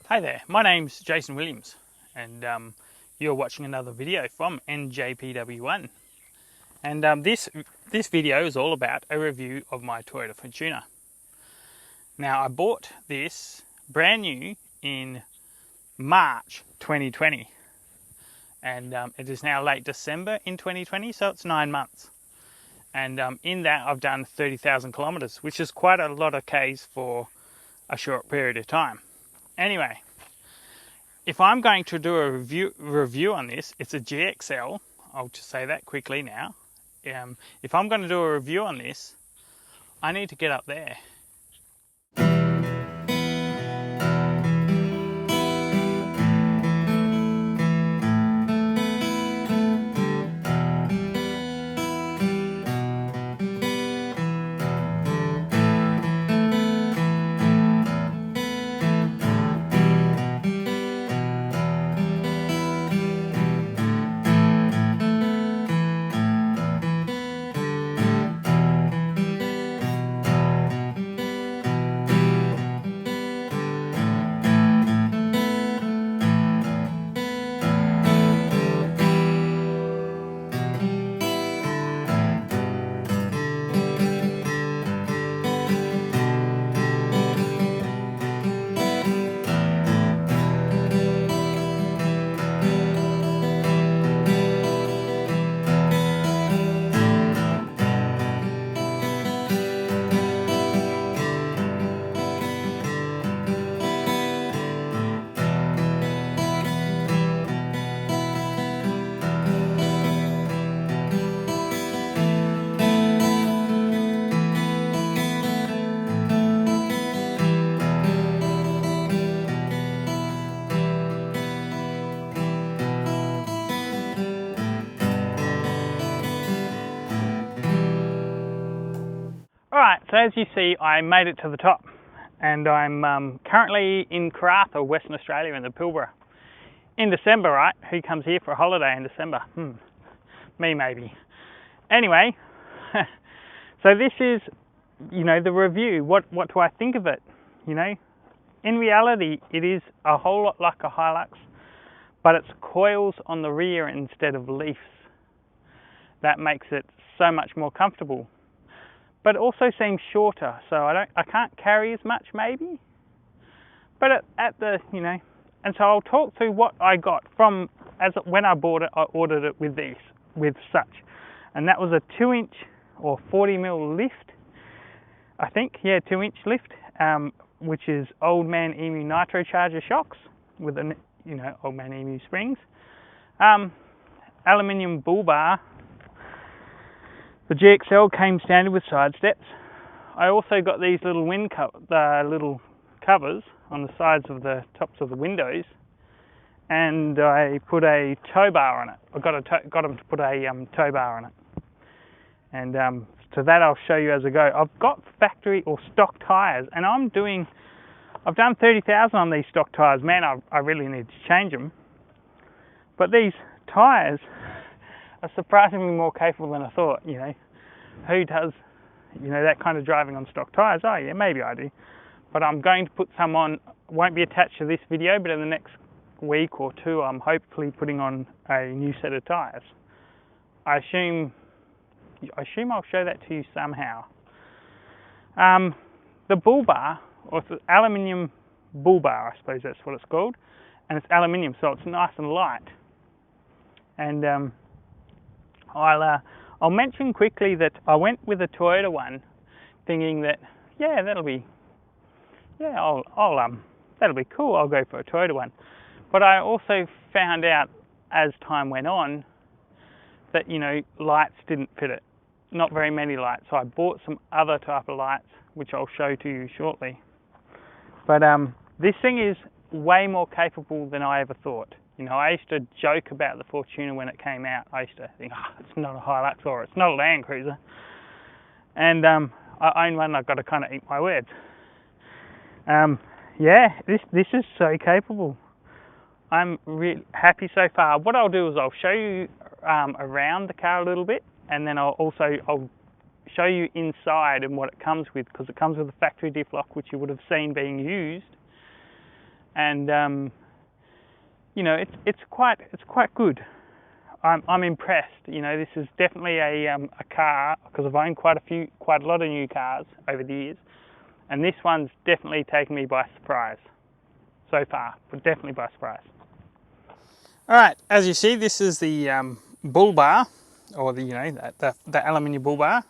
Hi there, my name's Jason Williams and you're watching another video from NJPW1, and this video is all about a review of my Toyota Fortuner. Now, I bought this brand new in March 2020 and it is now late December in 2020, so it's 9 months, and in that I've done 30,000 kilometers, which is quite a lot of Ks for a short period of time. Anyway, if I'm going to do a review on this, it's a GXL. I'll just say that quickly now. If I'm going to do a review on this, I need to get up there. Alright, so as you see, I made it to the top, and I'm currently in Karratha, Western Australia, in the Pilbara. In December, right? Who comes here for a holiday in December? Me maybe. Anyway, so this is, the review. What do I think of it? In reality, it is a whole lot like a Hilux, but it's coils on the rear instead of leafs. That makes it so much more comfortable. But it also seems shorter, so I can't carry as much maybe. But and so I'll talk through what I got from when I bought it. I ordered it with such, and that was a 2-inch or 40mm lift. I think, yeah, 2-inch lift, which is Old Man Emu nitrocharger shocks with Old Man Emu springs, aluminium bull bar. The GXL came standard with side steps. I also got these little little covers on the sides of the tops of the windows, and I put a tow bar on it. I got them to put a tow bar on it, and so that I'll show you as I go. I've got factory or stock tyres, and I've done 30,000 on these stock tyres. Man, I really need to change them. But these tyres are surprisingly more capable than I thought. Who does that kind of driving on stock tyres? Oh yeah, maybe I do, but I'm going to put some on. Won't be attached to this video, but in the next week or two I'm hopefully putting on a new set of tyres. I assume I'll show that to you somehow. The bull bar, or the aluminium bull bar, I suppose that's what it's called, and it's aluminium, so it's nice and light. And I'll mention quickly that I went with a Toyota one, thinking that that'll be cool. I'll go for a Toyota one. But I also found out as time went on that lights didn't fit it. Not very many lights. So I bought some other type of lights, which I'll show to you shortly. But this thing is way more capable than I ever thought. I used to joke about the Fortuner when it came out. I used to think, it's not a Hilux or it's not a Land Cruiser. And I own one, I've got to kind of eat my words. This is so capable. I'm really happy so far. What I'll do is I'll show you around the car a little bit, and then I'll show you inside and what it comes with, because it comes with a factory diff lock, which you would have seen being used. and you know, it's quite good. I'm impressed. You know, this is definitely a car, because I've owned quite a lot of new cars over the years, and this one's definitely taken me by surprise so far, but definitely by surprise. All right, as you see, this is the bull bar, or the aluminium bull bar,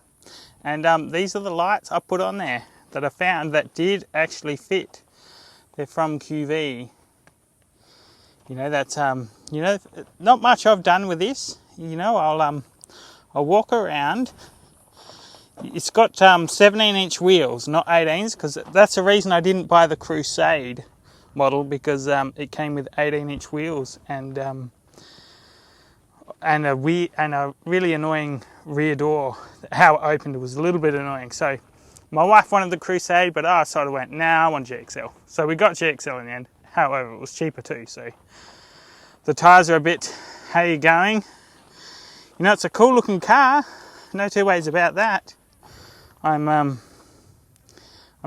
and these are the lights I put on there that I found that did actually fit. They're from QV. You know, that's you know, not much I've done with this. You know, I'll walk around. It's got 17-inch wheels, not 18s, because that's the reason I didn't buy the Crusade model, because it came with 18-inch wheels and a really annoying rear door. How it opened was a little bit annoying. So my wife wanted the Crusade, but I sort of went, nah, I want GXL. So we got GXL in the end. However, it was cheaper too. So the tyres are a bit, how you going? You know, it's a cool looking car. No two ways about that. I'm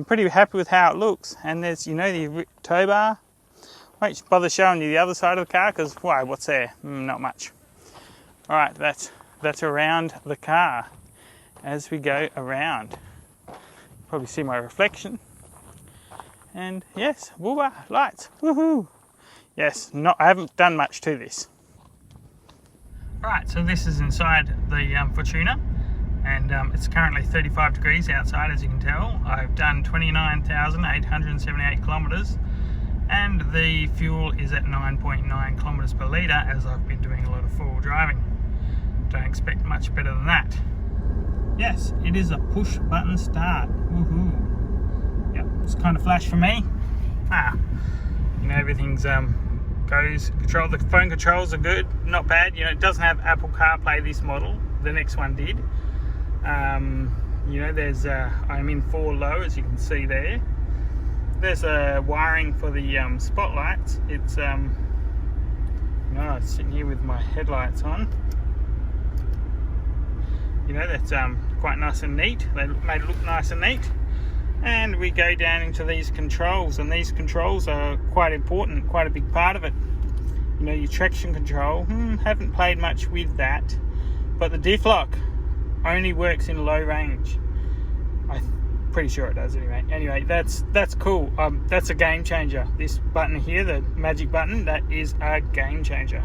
pretty happy with how it looks. And there's, you know, the tow bar. Won't bother showing you the other side of the car, because why? What's there? Not much. All right, that's around the car. As we go around, probably see my reflection. And yes, bull bar lights. Woohoo! Yes, I haven't done much to this. Right, so this is inside the Fortuner. And it's currently 35 degrees outside, as you can tell. I've done 29,878 kilometres, and the fuel is at 9.9 kilometres per litre, as I've been doing a lot of four-wheel driving. Don't expect much better than that. Yes, it is a push button start. Woohoo! Yep, it's kind of flash for me. You know, everything's goes control. The phone controls are good, not bad. You know, it doesn't have Apple CarPlay, this model. The next one did. You know, there's I'm in 4 low, as you can see there. There's a wiring for the spotlights. It's you know, I'm sitting here with my headlights on. You know, that's quite nice and neat. They made it look nice and neat. And we go down into these controls, and these controls are quite important, quite a big part of it. You know, your traction control, haven't played much with that, but the diff lock only works in low range. I'm pretty sure it does anyway. Anyway, that's cool. That's a game changer. This button here, the magic button, that is a game changer.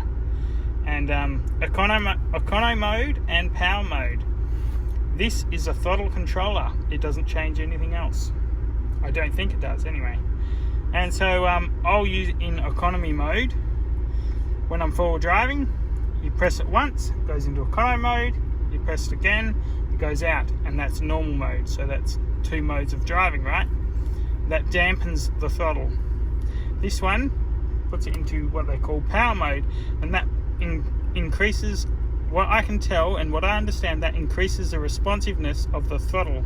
And econo mode and power mode. This is a throttle controller. It doesn't change anything else. I don't think it does anyway. And so I'll use it in economy mode. When I'm forward driving, you press it once, it goes into econo mode. You press it again, it goes out, and that's normal mode. So that's 2 modes of driving, right? That dampens the throttle. This one puts it into what they call power mode, and that increases, what I can tell and what I understand, that increases the responsiveness of the throttle.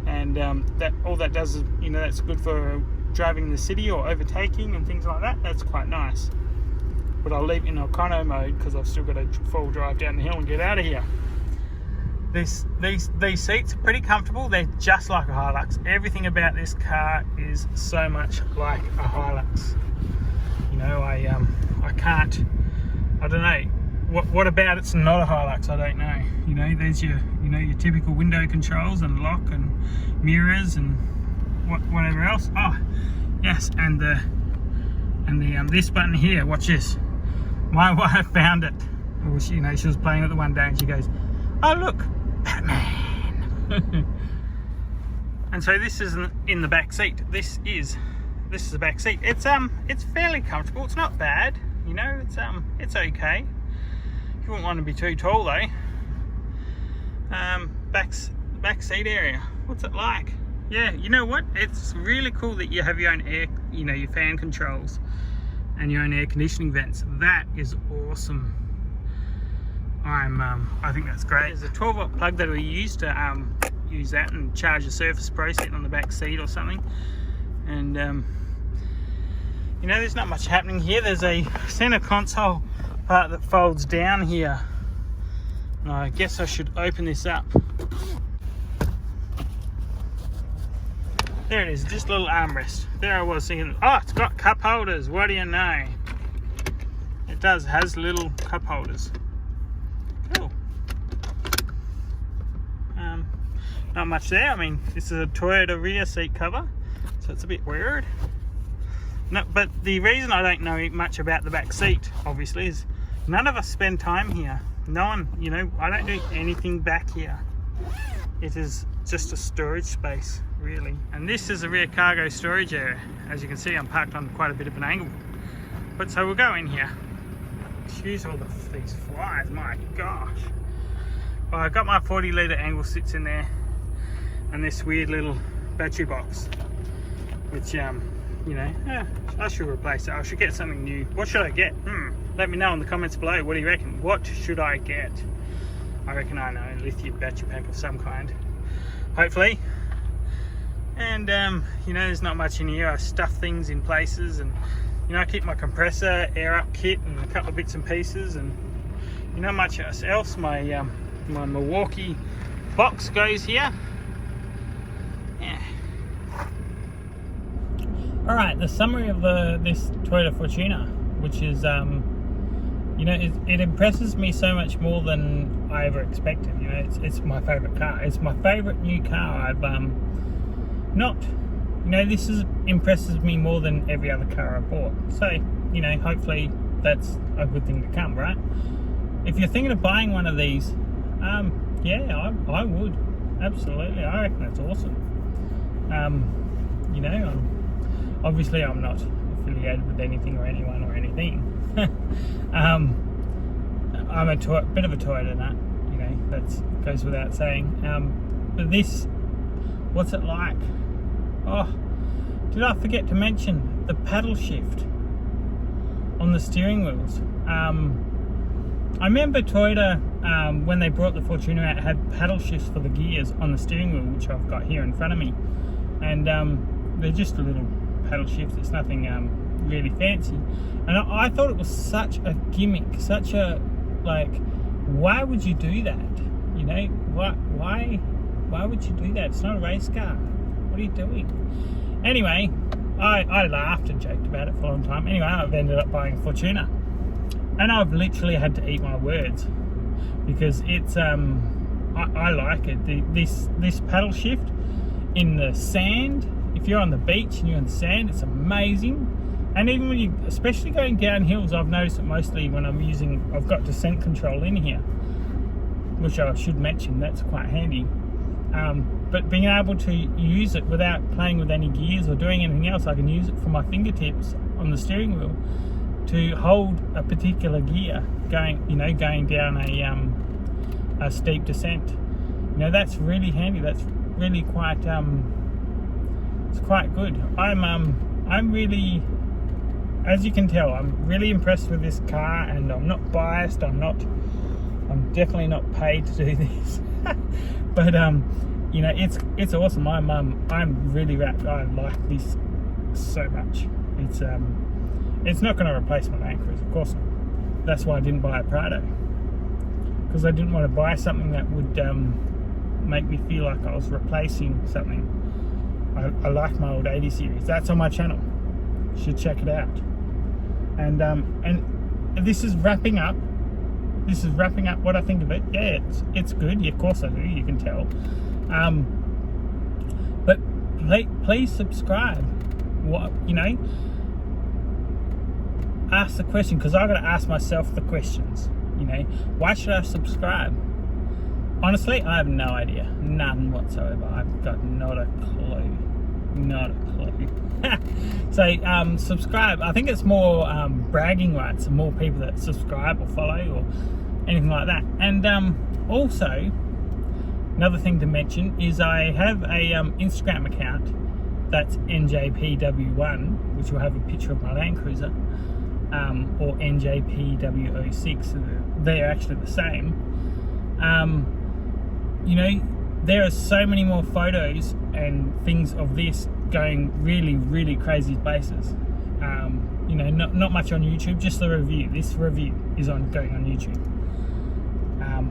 And that all that does is, you know, that's good for driving in the city or overtaking and things like that. That's quite nice. But I'll leave it in econo mode because I've still got to full drive down the hill and get out of here. These seats are pretty comfortable. They're just like a Hilux. Everything about this car is so much like a Hilux. You know, I don't know. What about it's not a Hilux? I don't know. You know, there's your typical window controls and lock and mirrors and whatever else. Oh, yes, and the this button here. Watch this. My wife found it. Well, she was playing with it one day and she goes, "Oh look, Batman!" And so this isn't in the back seat. This is the back seat. It's fairly comfortable. It's not bad. You know, it's okay. You wouldn't want to be too tall though. Back seat area. What's it like? Yeah, you know what? It's really cool that you have your own air, you know, your fan controls and your own air conditioning vents. That is awesome. I think that's great. There's a 12-volt plug that we use to use that and charge a Surface Pro sitting on the back seat or something. And you know, there's not much happening here. There's a center console part that folds down here. And I guess I should open this up. There it is, just a little armrest. There I was thinking, oh, it's got cup holders. What do you know? It has little cup holders. Cool. Not much there. I mean, this is a Toyota rear seat cover, so it's a bit weird. No, but the reason I don't know much about the back seat, obviously, is none of us spend time here. No one, you know, I don't do anything back here. It is just a storage space, really. And this is a rear cargo storage area. As you can see, I'm parked on quite a bit of an angle. But so we'll go in here. Excuse all these flies, my gosh. Well, I've got my 40-litre angle sits in there, and this weird little battery box, which, you know, I should replace it. I should get something new. What should I get? Let me know in the comments below. What do you reckon? What should I get? I reckon I know, a lithium battery pack of some kind, hopefully. And you know, there's not much in here. I stuff things in places, and you know, I keep my compressor, air up kit, and a couple of bits and pieces, and you know, much else. My my Milwaukee box goes here. Yeah. All right, the summary of this Toyota Fortuner, which is you know, it impresses me so much more than I ever expected. You know, it's my favourite car. It's my favourite new car. I've not, you know, this impresses me more than every other car I've bought. So, you know, hopefully that's a good thing to come, right? If you're thinking of buying one of these, yeah, I would. Absolutely. I reckon it's awesome. You know, obviously I'm not affiliated with anything or anyone or anything. I'm a bit of a Toyota nut, you know, that goes without saying. But this, what's it like? Oh, did I forget to mention the paddle shift on the steering wheels? I remember Toyota, when they brought the Fortuner out, had paddle shifts for the gears on the steering wheel, which I've got here in front of me. And they're just a little paddle shift. It's nothing really fancy. And I thought it was such a gimmick, such a, like, why would you do that? You know, why would you do that? It's not a race car. What are you doing? Anyway, I laughed and joked about it for a long time. Anyway, I've ended up buying a Fortuner, and I've literally had to eat my words, because it's I like it. This paddle shift in the sand, if you're on the beach and you're in the sand, it's amazing. And even when you, especially going down hills, I've noticed it mostly when I've got descent control in here, which I should mention, that's quite handy. But being able to use it without playing with any gears or doing anything else, I can use it for my fingertips on the steering wheel to hold a particular gear going down a steep descent. You know, that's really handy. That's really quite it's quite good. I'm really, as you can tell, I'm really impressed with this car, and I'm not biased. I'm definitely not paid to do this. But you know, it's awesome. I'm really wrapped. I like this so much. It's not going to replace my Land Cruiser, of course not. That's why I didn't buy a Prado, because I didn't want to buy something that would make me feel like I was replacing something. I like my old 80 series. That's on my channel. You should check it out. And this is wrapping up. This is wrapping up what I think of it. Yeah, it's good. Yeah, of course I do. You can tell. But please subscribe. What, you know? Ask the question, because I've got to ask myself the questions. You know, why should I subscribe? Honestly, I have no idea. None whatsoever. I've got not a clue. Not a clue. So subscribe. I think it's more bragging rights, more people that subscribe or follow or anything like that. And also, another thing to mention is I have a Instagram account that's NJPW1, which will have a picture of my Land Cruiser, or NJPW06. They're actually the same. You know, there are so many more photos and things of this going really, really crazy places. You know, not much on YouTube, just the review. This review is going on YouTube.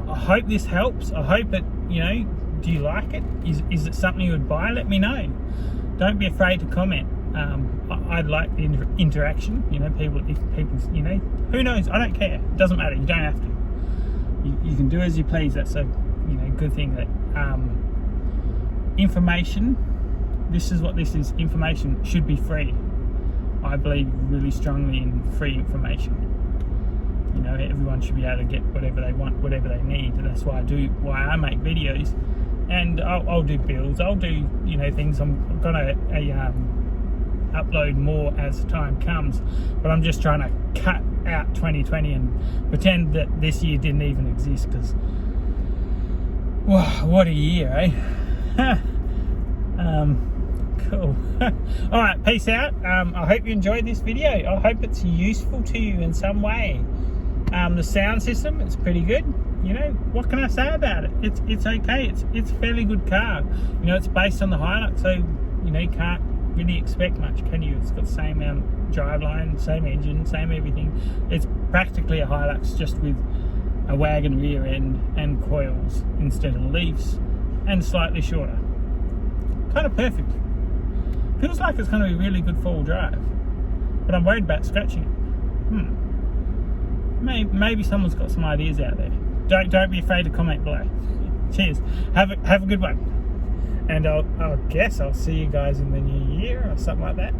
I hope this helps. I hope it, you know, do you like it? Is it something you would buy? Let me know. don't be afraid to comment. I'd like the interaction, you know, people, you know, who knows, I don't care, it doesn't matter, you don't have to. You can do as you please. That's a, you know, good thing. That information, this is what this is, information should be free. I believe really strongly in free information. You know, everyone should be able to get whatever they want, whatever they need, and that's why I make videos. And I'll do builds, I'll do, you know, things. I'm gonna upload more as time comes, but I'm just trying to cut out 2020 and pretend that this year didn't even exist, because wow, what a year, eh? Cool. All right, peace out. I hope you enjoyed this video. I hope it's useful to you in some way. The sound system, it's pretty good. You know, what can I say about it? It's okay. It's a fairly good car. You know, it's based on the Hilux, so you know, you can't really expect much, can you? It's got the same driveline, same engine, same everything. It's practically a Hilux, just with a wagon rear end and coils instead of leaves, and slightly shorter. Kind of perfect. Feels like it's going to be really good four-wheel drive, but I'm worried about scratching it. Maybe someone's got some ideas out there. Don't be afraid to comment below. Cheers. Have a good one. And I guess I'll see you guys in the new year or something like that.